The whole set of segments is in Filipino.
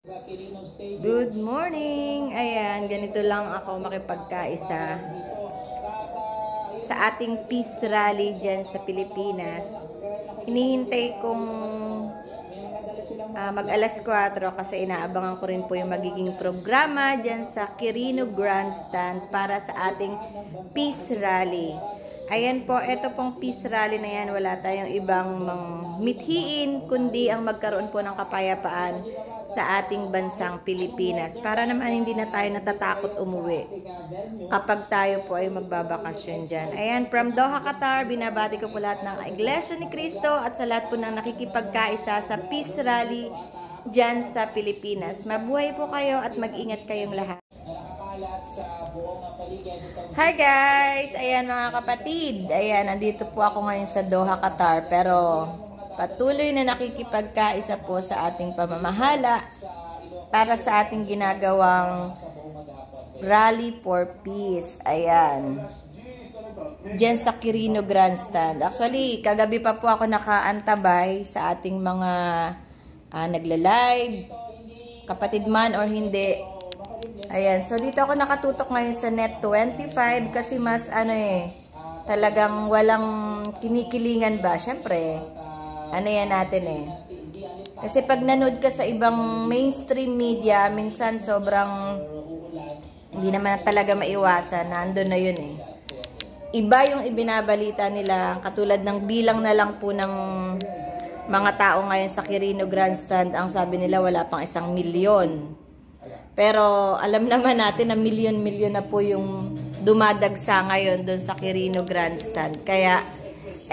Good morning! Ayan, ganito lang ako makipagkaisa sa ating peace rally dyan sa Pilipinas. Hinihintay kong mag alas 4 kasi inaabangan ko rin po yung magiging programa dyan sa Quirino Grandstand para sa ating peace rally. Ayan po, eto pong peace rally na yan, wala tayong ibang mithiin kundi ang magkaroon po ng kapayapaan sa ating bansang Pilipinas para naman hindi na tayo natatakot umuwi kapag tayo po ay magbabakasyon dyan. Ayan, from Doha, Qatar, binabati ko po lahat ng Iglesia ni Cristo at sa lahat po ng nakikipagkaisa sa peace rally dyan sa Pilipinas. Mabuhay po kayo at mag-ingat kayong lahat. Hi guys! Ayan mga kapatid, ayan, nandito po ako ngayon sa Doha, Qatar, pero patuloy na nakikipagkaisa po sa ating pamamahala para sa ating ginagawang Rally for Peace. Ayan. Diyan sa Quirino Grandstand. Actually, kagabi pa po ako nakaantabay sa ating mga nagla-live, kapatid man or hindi. Ayan, so dito ako nakatutok ngayon sa Net 25 kasi mas talagang walang kinikilingan ba? Syempre, yan natin Kasi pag nanood ka sa ibang mainstream media, minsan sobrang hindi naman talaga maiwasan, nandun na yun Iba yung ibinabalita nila, katulad ng bilang na lang po ng mga tao ngayon sa Quirino Grandstand, ang sabi nila wala pang 1 milyon. Pero alam naman natin na milyon-milyon na po yung dumadagsa ngayon doon sa Quirino Grandstand. Kaya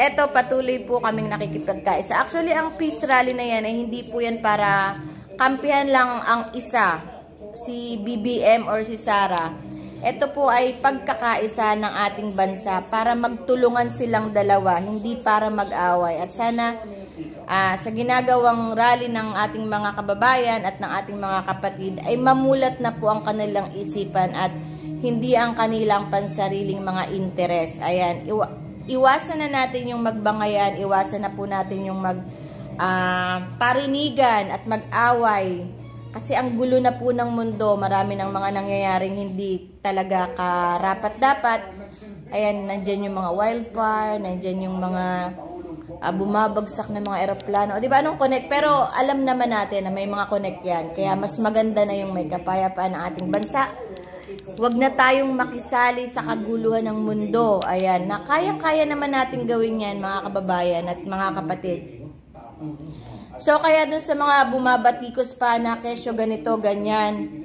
eto, patuloy po kaming nakikipagkaisa. Actually, ang peace rally na yan ay hindi po yan para kampihan lang ang isa, si BBM or si Sara. Ito po ay pagkakaisa ng ating bansa para magtulungan silang dalawa, hindi para mag-away. At sana sa ginagawang rally ng ating mga kababayan at ng ating mga kapatid ay mamulat na po ang kanilang isipan at hindi ang kanilang pansariling mga interes. Ayan, iwasan na natin yung magbangayan, iwasan na po natin yung parinigan at mag-away. Kasi ang gulo na po ng mundo, marami ng mga nangyayaring hindi talaga karapat-dapat. Ayan, nandyan yung mga wildfire, nandyan yung mga bumabagsak na mga eroplano. O diba, anong connect? Pero alam naman natin na may mga connect yan. Kaya mas maganda na yung may kapayapaan ng ating bansa. Huwag na tayong makisali sa kaguluhan ng mundo. Ayan, na kaya-kaya naman natin gawin yan, mga kababayan at mga kapatid. So, kaya dun sa mga bumabatikos pa na kesyo ganito, ganyan,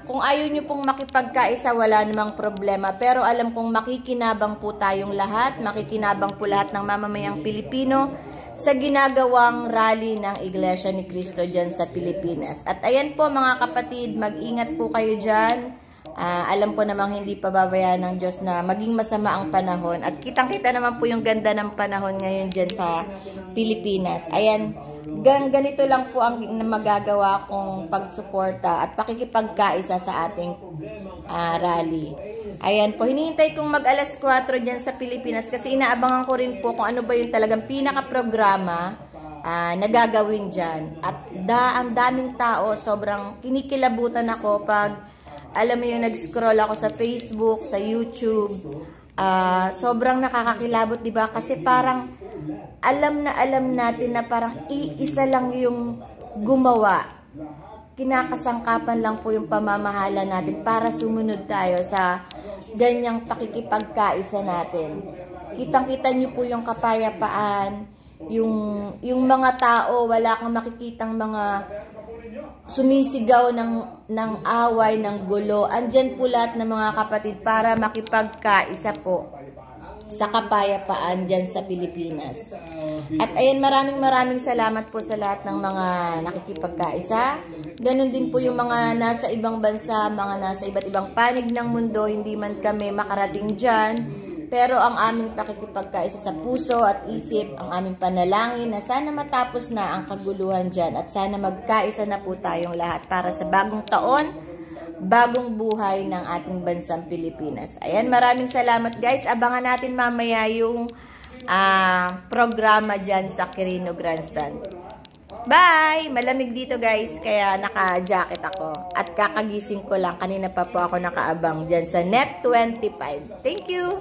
kung ayaw nyo pong makipagkaisa, wala namang problema. Pero alam kong makikinabang po tayong lahat, makikinabang po lahat ng mamamayang Pilipino sa ginagawang rally ng Iglesia ni Cristo dyan sa Pilipinas. At ayan po mga kapatid, mag-ingat po kayo dyan. Alam ko namang hindi pababayaan ng Diyos na maging masama ang panahon. At kitang-kita naman po yung ganda ng panahon ngayon dyan sa Pilipinas. Ayan, ganito lang po ang magagawa kong pagsuporta at pakikipagkaisa sa ating rally. Ayan po, hinihintay kong mag alas 4 dyan sa Pilipinas kasi inaabangan ko rin po kung ano ba yung talagang pinaka-programa na gagawin dyan. At ang daming tao, sobrang kinikilabutan ako pag alam mo yung nag-scroll ako sa Facebook, sa YouTube. Sobrang nakakakilabot, diba? Kasi parang alam natin na parang iisa lang yung gumawa. Kinakasangkapan lang po yung pamamahala natin para sumunod tayo sa ganyang pakikipagkaisa natin. Kitang-kita nyo po yung kapayapaan, yung mga tao, wala kang makikitang mga sumisigaw ng away, ng gulo. Andyan po lahat ng mga kapatid para makipagkaisa po sa kapayapaan dyan sa Pilipinas. At ayan, maraming salamat po sa lahat ng mga nakikipagkaisa. Ganon din po yung mga nasa ibang bansa, mga nasa iba't ibang panig ng mundo, hindi man kami makarating dyan. Pero ang aming pakikipagkaisa sa puso at isip, ang aming panalangin na sana matapos na ang kaguluhan dyan at sana magkaisa na po tayong lahat para sa bagong taon, bagong buhay ng ating bansang Pilipinas. Ayan, maraming salamat guys. Abangan natin mamaya yung programa dyan sa Quirino Grandstand. Bye! Malamig dito guys, kaya naka-jacket ako. At kakagising ko lang, kanina pa po ako nakaabang dyan sa Net 25. Thank you!